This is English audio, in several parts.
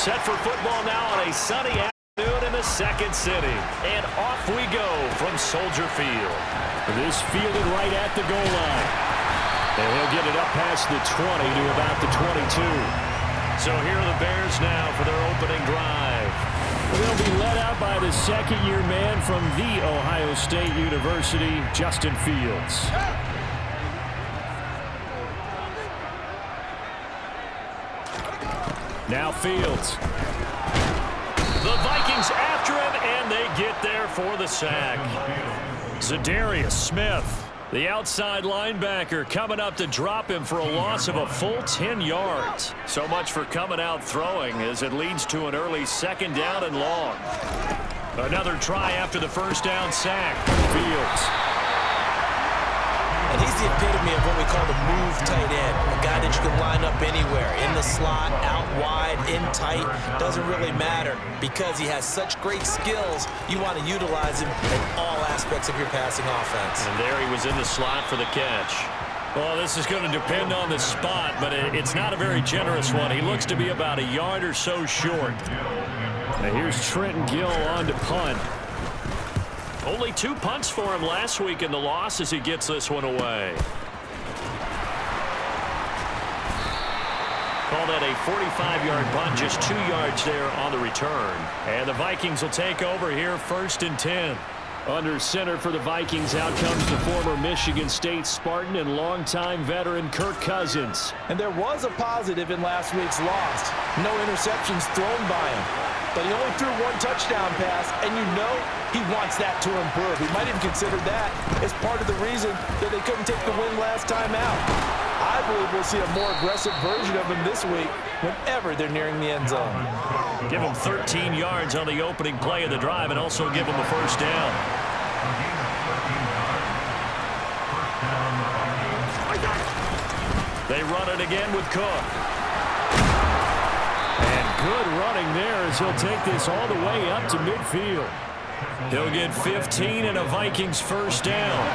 Set for football now on a sunny afternoon in the second city. And off we go from Soldier Field. This fielded right at the goal line. And he'll get it up past the 20 to about the 22. So here are the Bears now for their opening drive. They'll be led out by the second-year man from The Ohio State University, Justin Fields. Now Fields. The Vikings after him, and they get there for the sack. Zadarius Smith, the outside linebacker, coming up to drop him for a loss of a full 10 yards. So much for coming out throwing as it leads to an early second down and long. Another try after the first down sack. Fields. And he's the epitome of what we call the move tight end. A guy that you can line up anywhere. In the slot, out wide, in tight. Doesn't really matter because he has such great skills. You want to utilize him in all aspects of your passing offense. And there he was in the slot for the catch. Well, this is going to depend on the spot, but it's not a very generous one. He looks to be about a yard or so short. Now here's Trenton Gill on to punt. Only 2 punts for him last week in the loss as he gets this one away. Call that a 45-yard punt, just 2 yards there on the return. And the Vikings will take over here, 1st and 10. Under center for the Vikings, out comes the former Michigan State Spartan and longtime veteran Kirk Cousins. And there was a positive in last week's loss. No interceptions thrown by him. But he only threw 1 touchdown pass, and you know he wants that to improve. He might even consider that as part of the reason that they couldn't take the win last time out. I believe we'll see a more aggressive version of him this week whenever they're nearing the end zone. Give him 13 yards on the opening play of the drive and also give him a first down. They run it again with Cook. And good running there as he'll take this all the way up to midfield. He'll get 15 and a Vikings first down.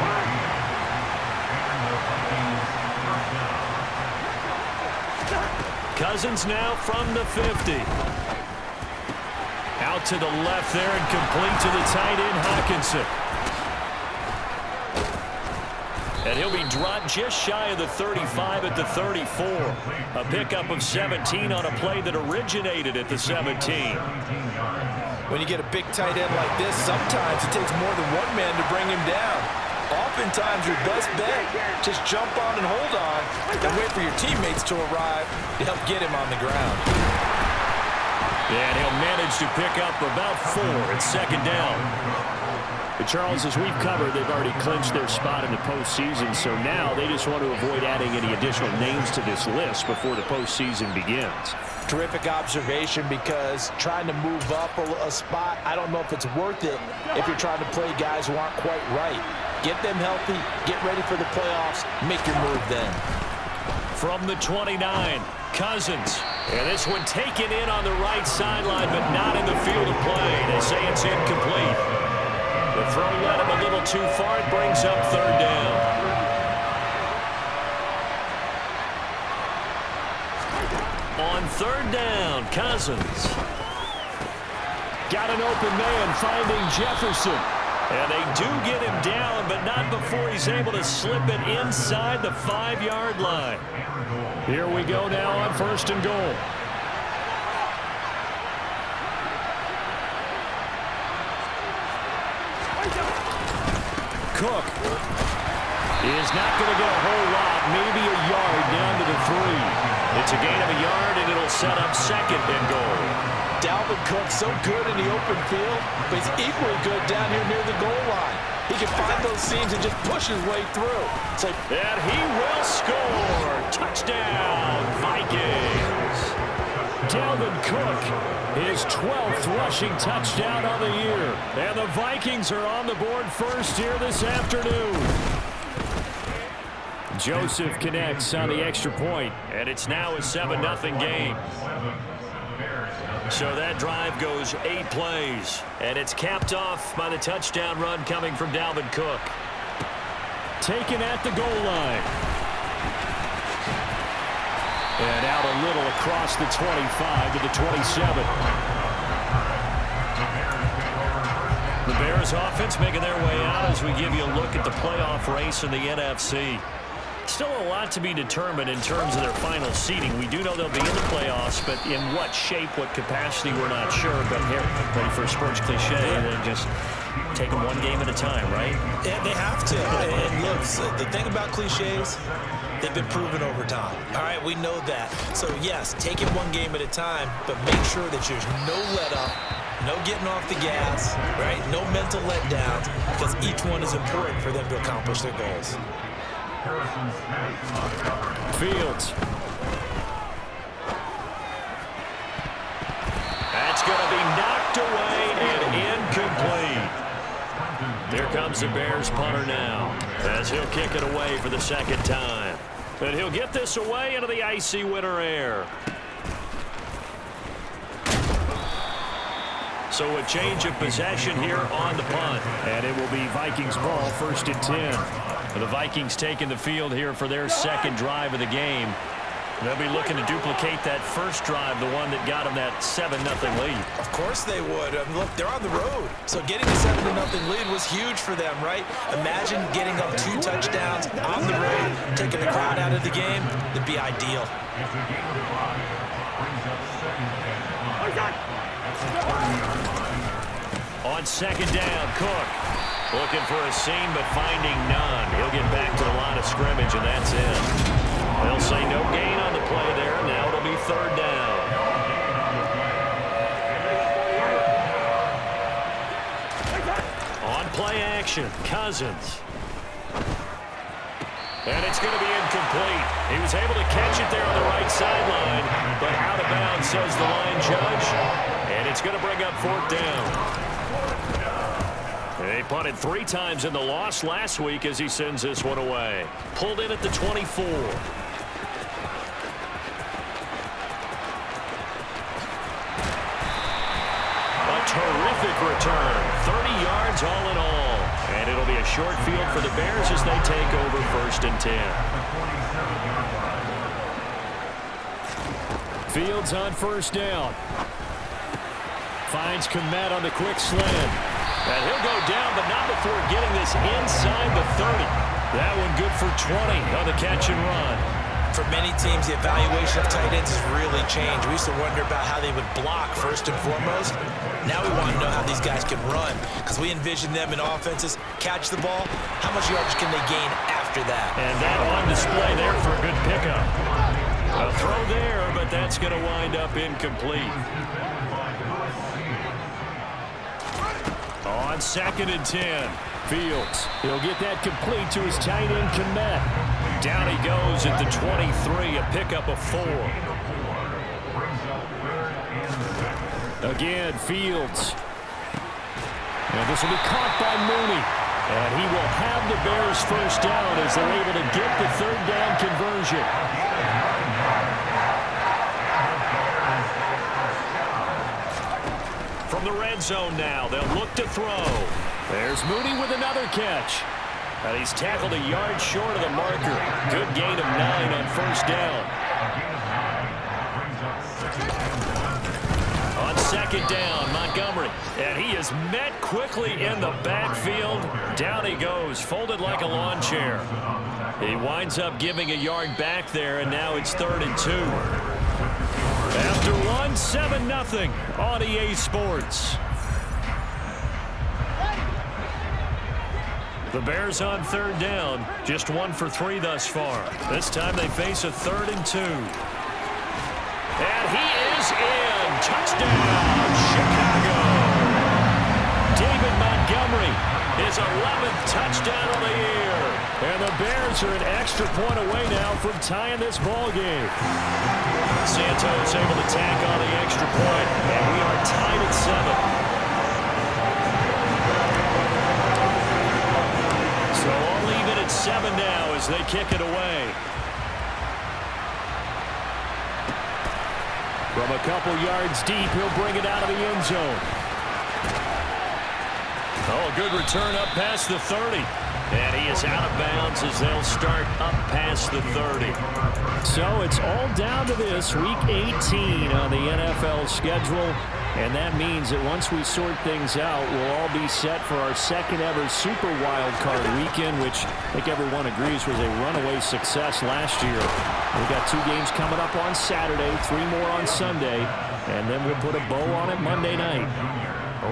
Cousins now from the 50. Out to the left there and complete to the tight end, Hawkinson. And he'll be dropped just shy of the 35 at the 34. A pickup of 17 on a play that originated at the 17. When you get a big tight end like this, sometimes it takes more than one man to bring him down. Oftentimes, your best bet, just jump on and hold on and wait for your teammates to arrive to help get him on the ground. And he'll manage to pick up about 4 at second down. But Charles, as we've covered, they've already clinched their spot in the postseason, so now they just want to avoid adding any additional names to this list before the postseason begins. Terrific observation, because trying to move up a spot, I don't know if it's worth it if you're trying to play guys who aren't quite right. Get them healthy, get ready for the playoffs, make your move then. From the 29, Cousins. And this one taken in on the right sideline, but not in the field of play. They say it's incomplete. The throw led him a little too far. It brings up third down. On third down, Cousins. Got an open man finding Jefferson. And they do get him down, but not before he's able to slip it inside the 5-yard line. Here we go now on 1st and goal. Cook is not going to get a whole lot, maybe a yard down to the 3. It's a gain of a yard, and it'll set up 2nd and goal. Dalvin Cook so good in the open field, but he's equally good down here near the goal line. He can find those seams and just push his way through. And he will score. Touchdown, Vikings. Dalvin Cook, his 12th rushing touchdown on the year. And the Vikings are on the board first here this afternoon. Joseph connects on the extra point. And it's now a 7-0 game. So that drive goes 8 plays. And it's capped off by the touchdown run coming from Dalvin Cook. Taken at the goal line. And out a little across the 25 to the 27. The Bears offense making their way out as we give you a look at the playoff race in the NFC. Still a lot to be determined in terms of their final seeding. We do know they'll be in the playoffs, but in what shape, what capacity, we're not sure. But here, ready for a sports cliche, then just take them one game at a time, right? Yeah, they have to. And look, the thing about cliches, they've been proven over time. All right, we know that. So, yes, take it one game at a time, but make sure that there's no let-up, no getting off the gas, right? No mental letdowns, because each one is important for them to accomplish their goals. Fields. That's going to be knocked away and incomplete. Here comes the Bears punter now as he'll kick it away for the second time. And he'll get this away into the icy winter air. So a change of possession here on the punt. And it will be Vikings ball, 1st and 10. The Vikings taking the field here for their second drive of the game. They'll be looking to duplicate that first drive, the one that got them that 7-0 lead. Of course they would. Look, they're on the road. So getting a 7-0 lead was huge for them, right? Imagine getting up 2 touchdowns on the road, taking the crowd out of the game. That'd be ideal. On second down, Cook looking for a seam but finding none. He'll get back to the line of scrimmage, and that's it. They'll say no gain on the play there. Now it'll be 3rd down. On play action, Cousins. And it's going to be incomplete. He was able to catch it there on the right sideline, but out of bounds, says the line judge. And it's going to bring up 4th down. They punted 3 times in the loss last week as he sends this one away. Pulled in at the 24. Terrific return, 30 yards all in all. And it'll be a short field for the Bears as they take over 1st and 10. Fields on 1st down. Finds Komet on the quick slant. And he'll go down, but not before getting this inside the 30. That one good for 20 on the catch and run. For many teams, the evaluation of tight ends has really changed. We used to wonder about how they would block first and foremost. Now we want to know how these guys can run, because we envision them in offenses catch the ball. How much yardage can they gain after that? And that on display there for a good pickup. A throw there, but that's going to wind up incomplete. On 2nd and 10. Fields. He'll get that complete to his tight end, Komet. Down he goes at the 23, a pickup of 4. Again, Fields. And this will be caught by Mooney. And he will have the Bears 1st down as they're able to get the 3rd down conversion. From the red zone now, they'll look to throw. There's Mooney with another catch. And he's tackled a yard short of the marker. Good gain of 9 on 1st down. On 2nd down, Montgomery. And he is met quickly in the backfield. Down he goes, folded like a lawn chair. He winds up giving a yard back there, and now it's 3rd and 2. After one, 7-0 on EA Sports. The Bears on 3rd down, just 1 for 3 thus far. This time they face a 3rd and 2. And he is in. Touchdown, Chicago. David Montgomery, his 11th touchdown of the year. And the Bears are an extra point away now from tying this ball game. Santos able to tack on the extra point, and we are tied at 7. So I'll leave it at 7 now as they kick it away. From a couple yards deep, he'll bring it out of the end zone. Oh, a good return up past the 30. And he is out of bounds as they'll start up past the 30. So it's all down to this, Week 18 on the NFL schedule. And that means that once we sort things out, we'll all be set for our second ever Super Wild Card weekend, which I think everyone agrees was a runaway success last year. We've got 2 games coming up on Saturday, 3 more on Sunday, and then we'll put a bow on it Monday night.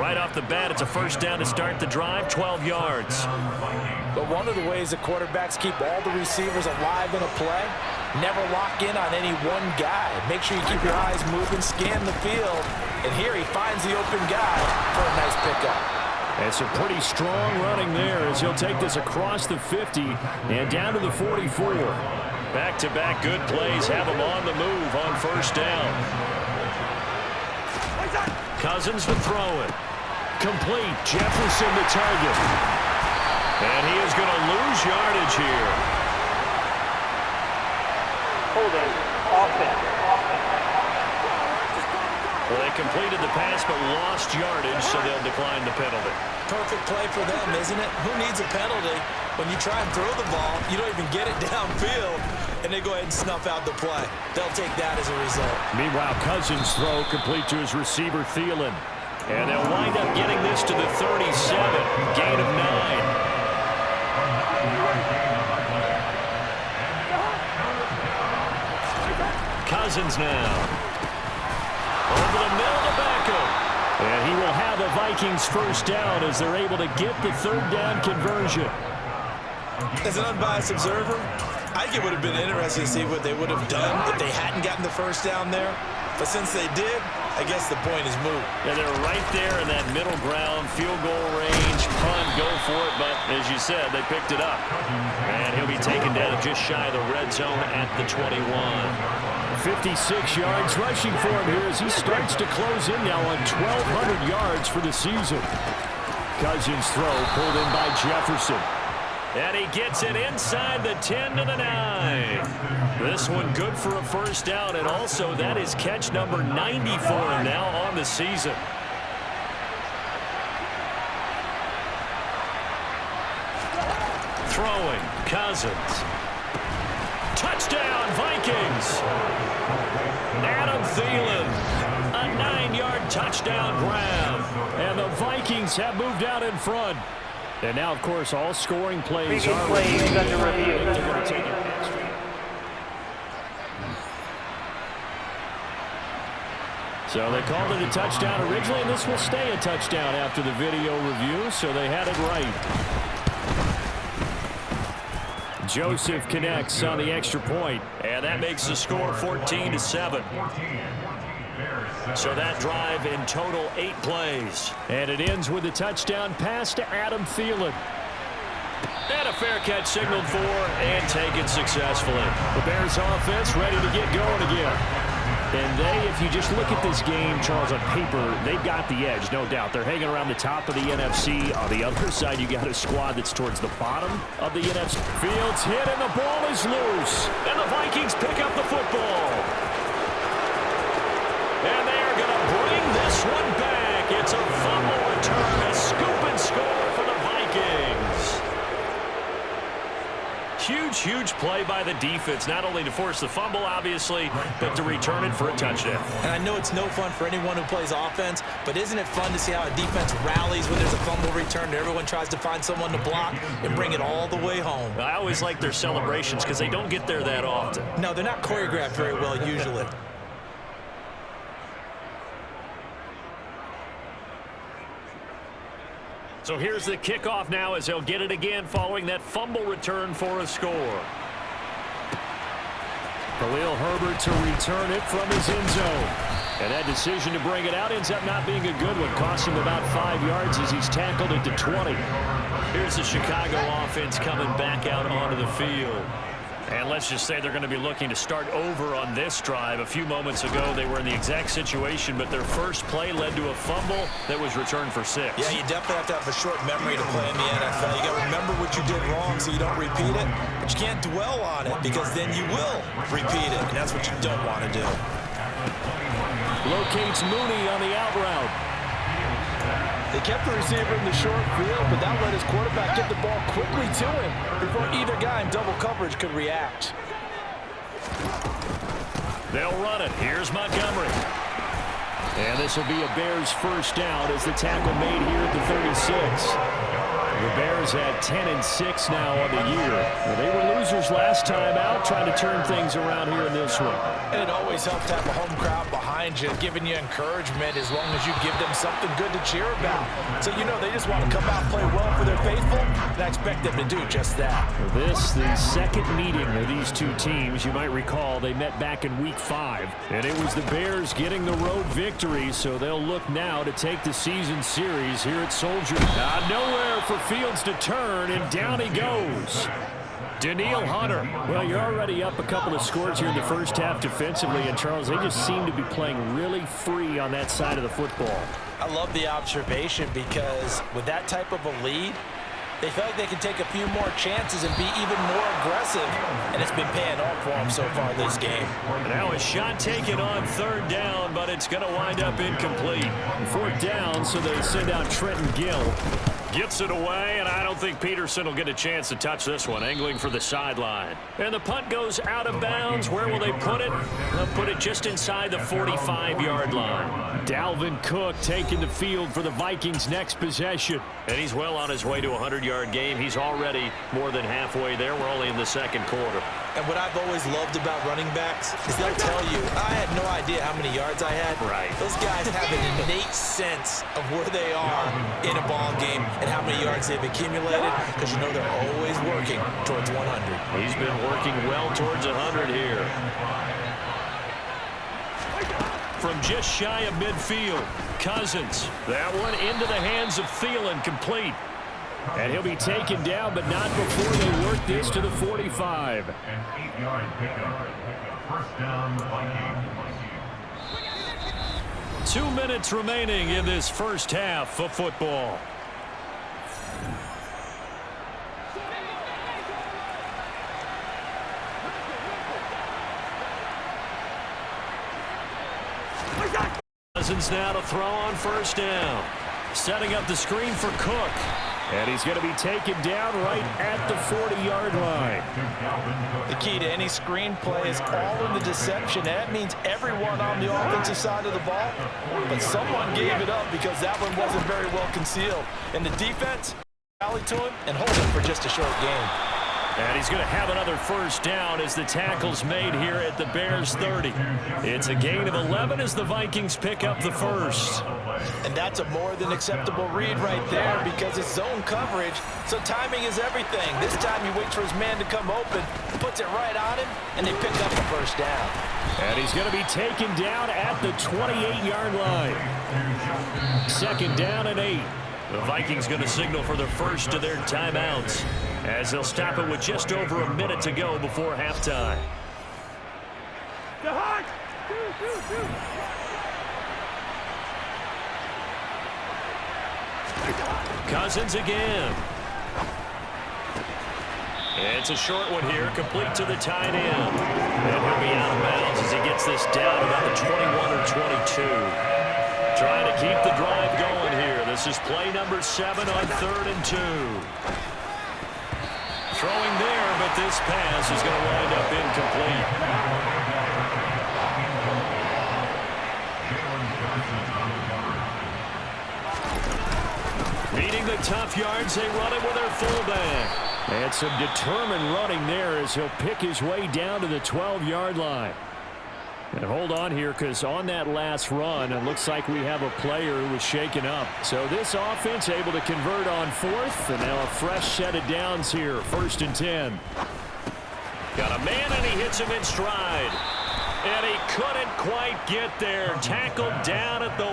Right off the bat, it's a first down to start the drive, 12 yards. But one of the ways that quarterbacks keep all the receivers alive in a play, never lock in on any one guy. Make sure you keep your eyes moving, scan the field, and here he finds the open guy for a nice pickup. And some pretty strong running there as he'll take this across the 50 and down to the 44. Back-to-back good plays have him on the move on first down. Cousins to throw it. Complete. Jefferson the target. And he is going to lose yardage here. Holding. Offense. Well, they completed the pass but lost yardage, so they'll decline the penalty. Perfect play for them, isn't it? Who needs a penalty? When you try and throw the ball, you don't even get it downfield, and they go ahead and snuff out the play. They'll take that as a result. Meanwhile, Cousins' throw complete to his receiver, Thielen. And they'll wind up getting this to the 37. Gain of 9. Cousins now. Over the middle to Beckham. And he will have a Vikings first down as they're able to get the third down conversion. As an unbiased observer, I think it would have been interesting to see what they would have done if they hadn't gotten the first down there. But since they did, I guess the point is moot. Yeah, they're right there in that middle ground, field goal range, punt, go for it. But as you said, they picked it up. And he'll be taken down just shy of the red zone at the 21. 56 yards rushing for him here as he starts to close in now on 1,200 yards for the season. Cousins' throw pulled in by Jefferson. And he gets it inside the 10 to the 9. This one good for a first down, and also that is catch number 90 for him now on the season. Throwing, Cousins. Touchdown, Vikings. Adam Thielen, a 9-yard touchdown grab. And the Vikings have moved out in front. And now, of course, all scoring plays are plays under review. They're going to take it next. So they called it a touchdown originally, and this will stay a touchdown after the video review, so they had it right. Joseph connects on the extra point. And that makes the score 14-7. So that drive in total 8 plays. And it ends with a touchdown pass to Adam Thielen. And a fair catch signaled for and taken successfully. The Bears offense ready to get going again. And they, if you just look at this game, Charles, on paper, they've got the edge, no doubt. They're hanging around the top of the NFC. On the other side, you got a squad that's towards the bottom of the NFC. Fields hit, and the ball is loose. And the Vikings pick up the football. And they are going to bring this one back. It's a fumble return, a scoop and score for the Vikings. Huge play by the defense, not only to force the fumble, obviously, but to return it for a touchdown. And I know it's no fun for anyone who plays offense, but isn't it fun to see how a defense rallies when there's a fumble return and everyone tries to find someone to block and bring it all the way home? I always like their celebrations because they don't get there that often. No, they're not choreographed very well usually. So here's the kickoff now as they'll get it again following that fumble return for a score. Khalil Herbert to return it from his end zone. And that decision to bring it out ends up not being a good one. Cost him about 5 yards as he's tackled at the 20. Here's the Chicago offense coming back out onto the field. And let's just say they're going to be looking to start over on this drive. A few moments ago, they were in the exact situation, but their first play led to a fumble that was returned for 6. Yeah, you definitely have to have a short memory to play in the NFL. You got to remember what you did wrong so you don't repeat it, but you can't dwell on it because then you will repeat it, and that's what you don't want to do. Locates Mooney on the out route. They kept the receiver in the short field, but that let his quarterback get the ball quickly to him before either guy in double coverage could react. They'll run it. Here's Montgomery. And this will be a Bears first down as the tackle made here at the 36. The Bears at 10-6 now on the year. Well, they were losers last time out, trying to turn things around here in this one. And it always helps to have a home crowd behind you, giving you encouragement as long as you give them something good to cheer about. So you know they just want to come out and play well for their faithful, and I expect them to do just that. This, the second meeting of these two teams. You might recall they met back in Week 5, and it was the Bears getting the road victory, so they'll look now to take the season series here at Soldier. Nowhere for Fields to turn, and down he goes. Danielle Hunter. Well, you're already up a couple of scores here in the first half defensively, and Charles, they just seem to be playing really free on that side of the football. I love the observation because with that type of a lead, they feel like they can take a few more chances and be even more aggressive, and it's been paying off for them so far this game. Now a shot taken on third down, but it's going to wind up incomplete. Fourth down, so they send out Trenton Gill. Gets it away, and I don't think Peterson will get a chance to touch this one, angling for the sideline. And the punt goes out of bounds. Where will they put it? They'll put it just inside the 45-yard line. Dalvin Cook taking the field for the Vikings' next possession. And he's well on his way to a 100-yard game. He's already more than halfway there. We're only in the second quarter. And what I've always loved about running backs is they'll tell you, I had no idea how many yards I had. Right. Those guys have an innate sense of where they are in a ball game and how many yards they've accumulated, because you know they're always working towards 100. He's been working well towards 100 here. From just shy of midfield, Cousins. That one into the hands of Thielen, complete. And he'll be taken down, but not before they work this to the 45. An 8-yard pickup. First down, Vikings. 2 minutes remaining in this first half of football. Cousins now to throw on first down. Setting up the screen for Cook. And he's going to be taken down right at the 40-yard line. The key to any screen play is all in the deception. That means everyone on the offensive side of the ball, but someone gave it up because that one wasn't very well concealed. And the defense rallied to him and hold him for just a short game. And he's going to have another first down as the tackle's made here at the Bears 30. It's a gain of 11 as the Vikings pick up the first. And that's a more than acceptable read right there because it's zone coverage, so timing is everything. This time he waits for his man to come open, puts it right on him, and they pick up the first down. And he's going to be taken down at the 28-yard line. Second down and 8. The Vikings going to signal for the first of their timeouts as they'll stop it with just over a minute to go before halftime. Cousins again. It's a short one here, complete to the tight end. And he'll be out of bounds as he gets this down about the 21 or 22. Trying to keep the drive going here. This is play number 7 on 3rd and 2. Throwing there, but this pass is going to wind up incomplete. Needing the tough yards, they run it with their fullback. And some determined running there as he'll pick his way down to the 12-yard line. And hold on here, because on that last run, it looks like we have a player who was shaken up. So this offense able to convert on 4th, and now a fresh set of downs here, 1st and 10. Got a man, and he hits him in stride. And he couldn't quite get there. Tackled down at the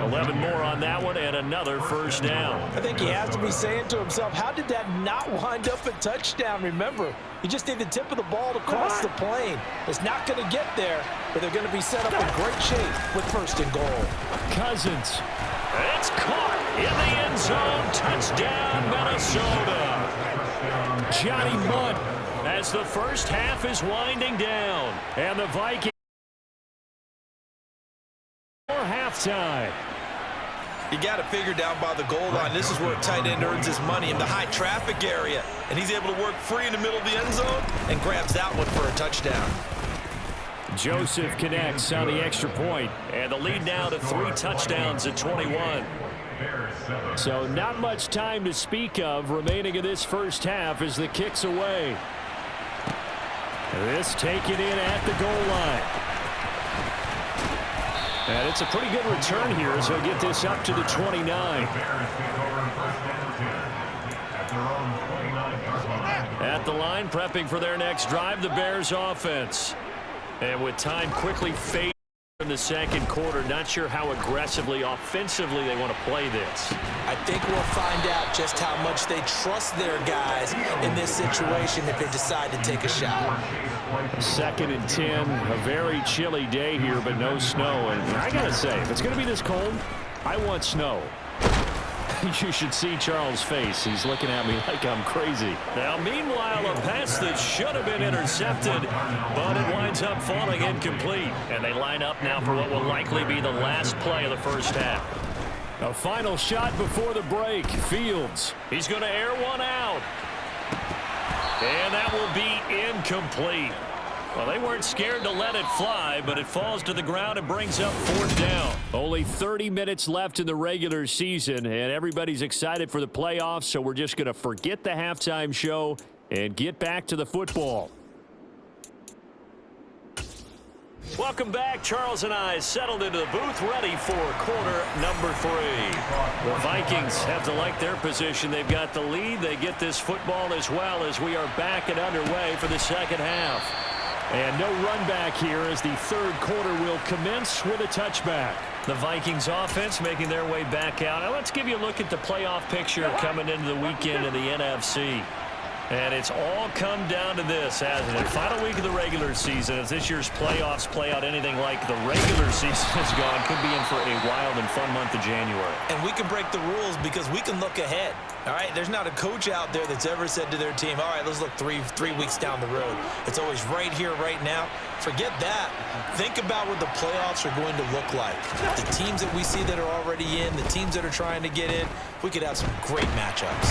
1. 11 more on that one, and another first down. I think he has to be saying to himself, how did that not wind up a touchdown? Remember, you just need the tip of the ball to cross the plane. It's not going to get there, but they're going to be set up in great shape with 1st and goal. Cousins. It's caught in the end zone. Touchdown, Minnesota. Johnny Munt. As the first half is winding down. And the Vikings for halftime. You got to figure down by the goal line. This is where a tight end earns his money, in the high traffic area. And he's able to work free in the middle of the end zone and grabs that one for a touchdown. Joseph connects on the extra point. And the lead now to 3 touchdowns at 21. So not much time to speak of remaining in this first half as the kick's away. This taken in at the goal line. And it's a pretty good return here as he'll get this up to the 29. At the line, prepping for their next drive, the Bears offense. And with time quickly fading in the second quarter, not sure how aggressively, offensively they want to play this. I think we'll find out just how much they trust their guys in this situation if they decide to take a shot. 2nd and 10, a very chilly day here, but no snow. And I got to say, if it's going to be this cold, I want snow. You should see Charles' face. He's looking at me like I'm crazy. Now, meanwhile, a pass that should have been intercepted, but it winds up falling incomplete. And they line up now for what will likely be the last play of the first half. A final shot before the break. Fields. He's going to air one out. And that will be incomplete. Well, they weren't scared to let it fly, but it falls to the ground and brings up 4th down. Only 30 minutes left in the regular season, and everybody's excited for the playoffs, so we're just going to forget the halftime show and get back to the football. Welcome back. Charles and I settled into the booth, ready for quarter number 3. The Vikings have to like their position. They've got the lead. They get this football as well as we are back and underway for the second half. And no run back here as the third quarter will commence with a touchback. The Vikings offense making their way back out. Now let's give you a look at the playoff picture coming into the weekend in the NFC. And it's all come down to this, hasn't it? Final week of the regular season. As this year's playoffs play out anything like the regular season has gone, could be in for a wild and fun month of January. And we can break the rules because we can look ahead. All right, there's not a coach out there that's ever said to their team, all right, let's look three weeks down the road. It's always right here, right now. Forget that. Think about what the playoffs are going to look like. The teams that we see that are already in, the teams that are trying to get in, we could have some great matchups.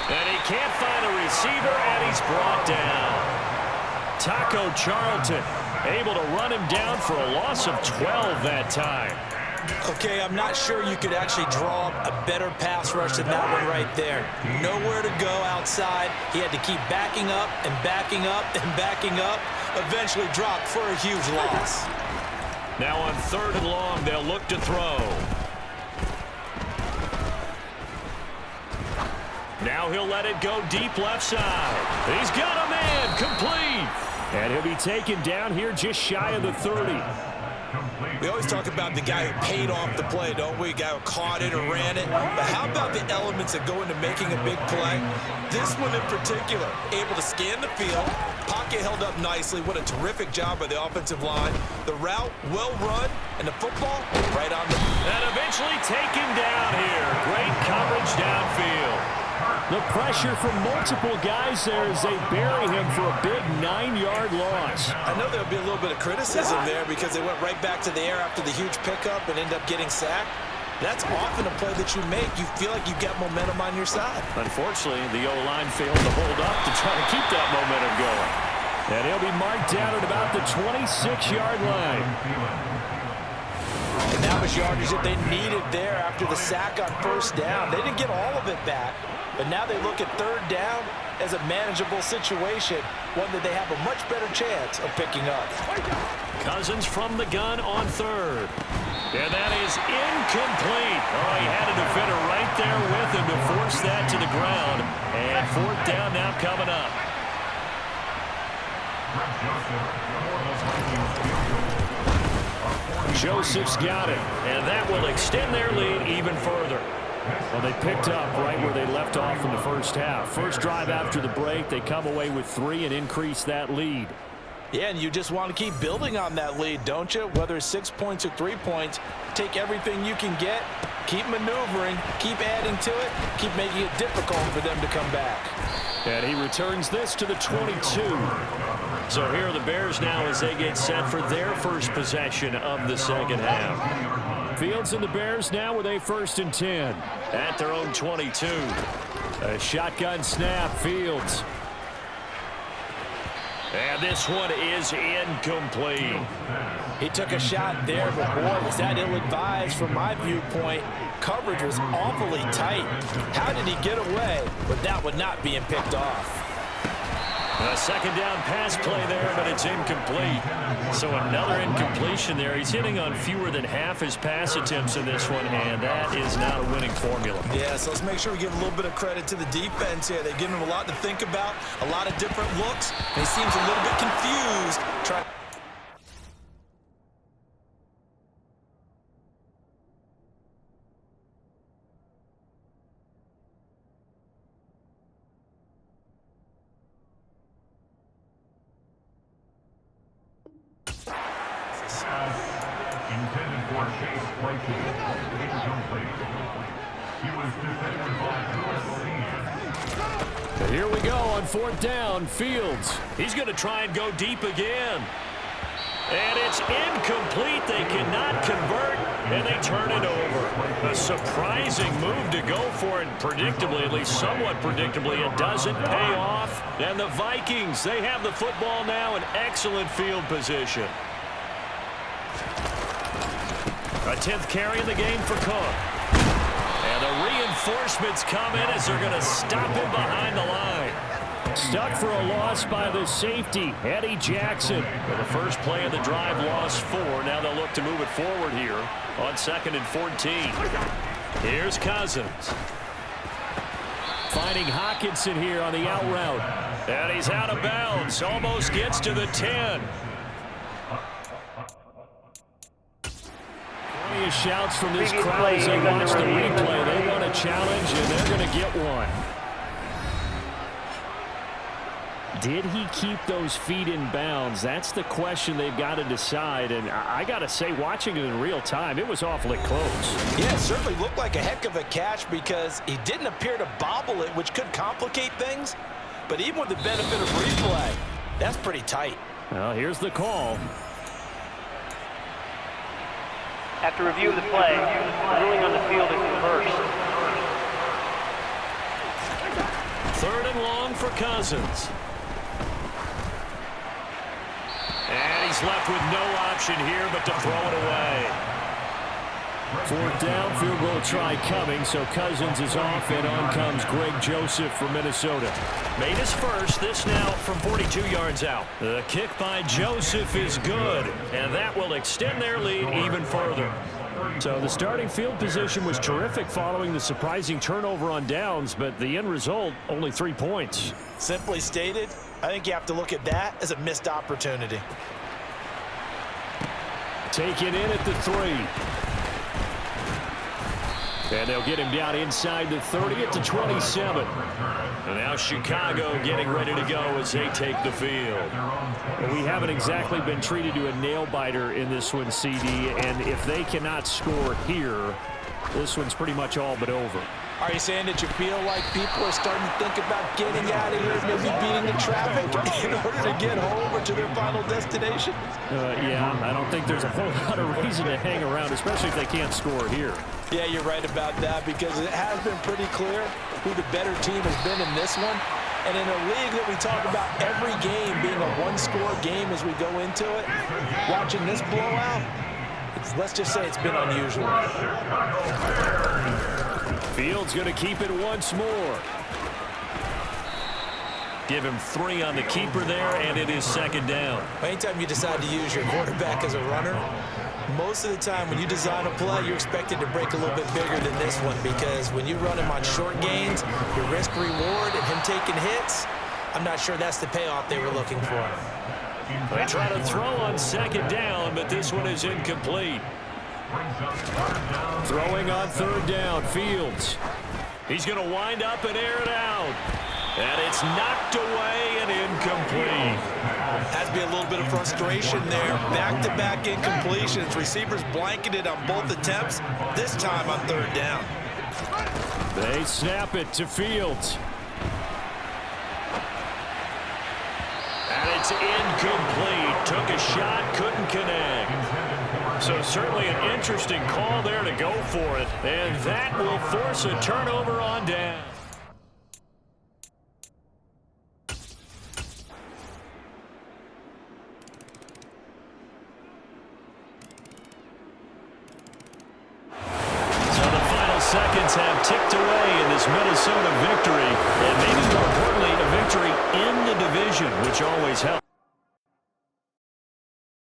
And he can't find a receiver, and he's brought down. Taco Charlton able to run him down for a loss of 12 that time. Okay, I'm not sure you could actually draw up a better pass rush than that one right there. Nowhere to go outside. He had to keep backing up and backing up and backing up. Eventually dropped for a huge loss. Now on 3rd and long, they'll look to throw. Now he'll let it go deep left side. He's got a man, complete. And he'll be taken down here just shy of the 30. We always talk about the guy who paid off the play, don't we? The guy who caught it or ran it. But how about the elements that go into making a big play? This one in particular, able to scan the field. Pocket held up nicely. What a terrific job by the offensive line. The route, well run, and the football right on the... And eventually taken down here. Great coverage downfield. The pressure from multiple guys there as they bury him for a big 9-yard loss. I know there'll be a little bit of criticism there because they went right back to the air after the huge pickup and ended up getting sacked. That's often a play that you make. You feel like you've got momentum on your side. Unfortunately, the O-line failed to hold up to try to keep that momentum going. And he'll be marked down at about the 26-yard line. And that was yardage that they needed there after the sack on 1st down. They didn't get all of it back, but now they look at 3rd down as a manageable situation, one that they have a much better chance of picking up. Cousins from the gun on 3rd. And that is incomplete. Oh, he had a defender right there with him to force that to the ground. And 4th down now coming up. Joseph's got it. And that will extend their lead even further. Well, they picked up right where they left off in the first half. First drive after the break, they come away with 3 and increase that lead. Yeah, and you just want to keep building on that lead, don't you? Whether it's 6 points or 3 points, take everything you can get, keep maneuvering, keep adding to it, keep making it difficult for them to come back. And he returns this to the 22. So here are the Bears now as they get set for their first possession of the second half. Fields and the Bears now with a 1st and 10. At their own 22. A shotgun snap, Fields. And this one is incomplete. He took a shot there, but boy, was that ill-advised from my viewpoint. Coverage was awfully tight. How did he get away with that one not being picked off? A 2nd down pass play there, but it's incomplete. So another incompletion there. He's hitting on fewer than half his pass attempts in this one, and that is not a winning formula. Yeah, so let's make sure we give a little bit of credit to the defense here. They've given him a lot to think about, a lot of different looks, and he seems a little bit confused. Intended for Chase Claypool. Incomplete. He was defended by Lewis. But here we go on 4th down. Fields. He's going to try and go deep again. And it's incomplete. They cannot convert, and they turn it over. A surprising move to go for it. Predictably, at least somewhat predictably, it doesn't pay off. And the Vikings, they have the football now in excellent field position. A 10th carry in the game for Cook. And the reinforcements come in as they're going to stop him behind the line. Stuck for a loss by the safety, Eddie Jackson. For the first play of the drive, lost 4. Now they'll look to move it forward here on 2nd and 14. Here's Cousins. Finding Hawkinson here on the out route. And he's out of bounds. Almost gets to the 10. Plenty of shouts from this crowd as they watch the replay. They want a challenge, and they're going to get one. Did he keep those feet in bounds? That's the question they've got to decide. And I got to say, watching it in real time, it was awfully close. Yeah, it certainly looked like a heck of a catch because he didn't appear to bobble it, which could complicate things. But even with the benefit of replay, that's pretty tight. Well, here's the call. After review of the play, the ruling on the field is reversed. 3rd and long for Cousins. And he's left with no option here but to throw it away. 4th down, field goal try coming, so Cousins is off, and on comes Greg Joseph from Minnesota. Made his first, this now from 42 yards out. The kick by Joseph is good, and that will extend their lead even further. So the starting field position was terrific following the surprising turnover on downs, but the end result, only 3 points. Simply stated, I think you have to look at that as a missed opportunity. Taken in at the 3. And they'll get him down inside the 30 at the 27. And now Chicago getting ready to go as they take the field. Well, we haven't exactly been treated to a nail-biter in this one, CD, and if they cannot score here, this one's pretty much all but over. Are you saying that you feel like people are starting to think about getting out of here, maybe beating the traffic in order to get home or to their final destination? Yeah, I don't think there's a whole lot of reason to hang around, especially if they can't score here. Yeah, you're right about that because it has been pretty clear who the better team has been in this one. And in a league that we talk about every game being a one-score game as we go into it, watching this blowout, let's just say it's been unusual. Fields going to keep it once more. Give him 3 on the keeper there, and it is 2nd down. Anytime you decide to use your quarterback as a runner, most of the time when you design a play, you're expected to break a little bit bigger than this one because when you run him on short gains, your risk-reward and him taking hits, I'm not sure that's the payoff they were looking for. They try to throw on 2nd down, but this one is incomplete. Throwing on 3rd down, Fields. He's going to wind up and air it out. And it's knocked away and incomplete. Has to be a little bit of frustration there. Back-to-back incompletions. Receivers blanketed on both attempts, this time on 3rd down. They snap it to Fields. And it's incomplete. Took a shot, couldn't connect. So certainly an interesting call there to go for it. And that will force a turnover on down. Seconds have ticked away in this Minnesota victory, and maybe more importantly, a victory in the division, which always helps.